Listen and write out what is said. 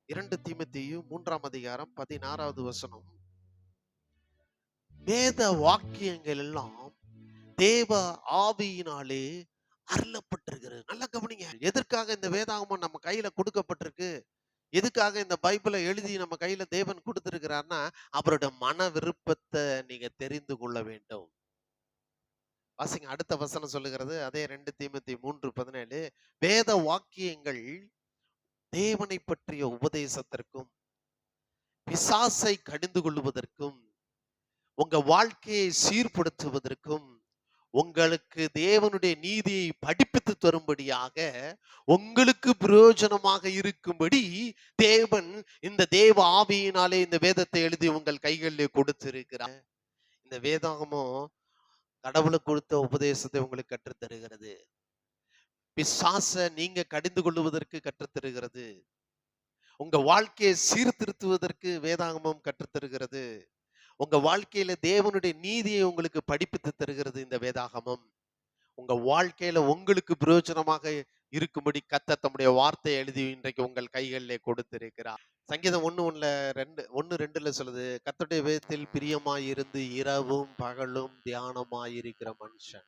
2 தீமோத்தேயு 3ஆம் அதிகாரம் 16வது வசனம். வேத வாக்கியங்கள் எல்லாம் தேவ ஆவியினாலே அருளப்பட்டிருக்கிறது. நல்லா கவனிங்க. எதற்காக இந்த வேதாகமம் நம்ம கையில கொடுக்கப்பட்டிருக்கு? எதுக்காக இந்த பைபிளை எழுதி நம்ம கையில தேவன் கொடுத்திருக்கிறார்னா, அவருடைய மன விருப்பத்தை நீங்க தெரிந்து கொள்ள வேண்டும். வாசிங்க, அடுத்த வசனம் சொல்லுகிறது. அதே 2 தீமோத்தேயு 3:17. வேத வாக்கியங்கள் தேவனை பற்றிய உபதேசத்திற்கும் பிசாசை கடிந்து கொள்வதற்கும் உங்க வாழ்க்கையை சீர்படுத்துவதற்கும் உங்களுக்கு தேவனுடைய நீதியை படிப்பித்து தரும்படியாக உங்களுக்கு பிரயோஜனமாக இருக்கும்படி தேவன் இந்த தேவ ஆவியினாலே இந்த வேதத்தை எழுதி உங்கள் கைகளிலே கொடுத்திருக்கிறார். இந்த வேதாகமும் கடவுளுக்கு கொடுத்த உபதேசத்தை உங்களுக்கு கற்றுத் தருகிறது. பிசாசை நீங்க கடிந்து கொள்வதற்கு கற்றுத் தருகிறது. உங்க வாழ்க்கையை சீர்திருத்துவதற்கு வேதாகமம் கற்றுத் தருகிறது. உங்க வாழ்க்கையில தேவனுடைய நீதியை உங்களுக்கு படிப்பித்து தருகிறது இந்த வேதாகமம். உங்க வாழ்க்கையில உங்களுக்கு பிரயோஜனமாக இருக்கும்படி கர்த்தர் தம்முடைய வார்த்தையை எழுதி இன்றைக்கு உங்கள் கைகளிலே கொடுத்திருக்கிறார். சங்கீதம் 1:2 சொல்லுது, கர்த்தருடைய வேதத்தில் பிரியமாயிருந்து இரவும் பகலும் தியானமாயிருக்கிற மனுஷன்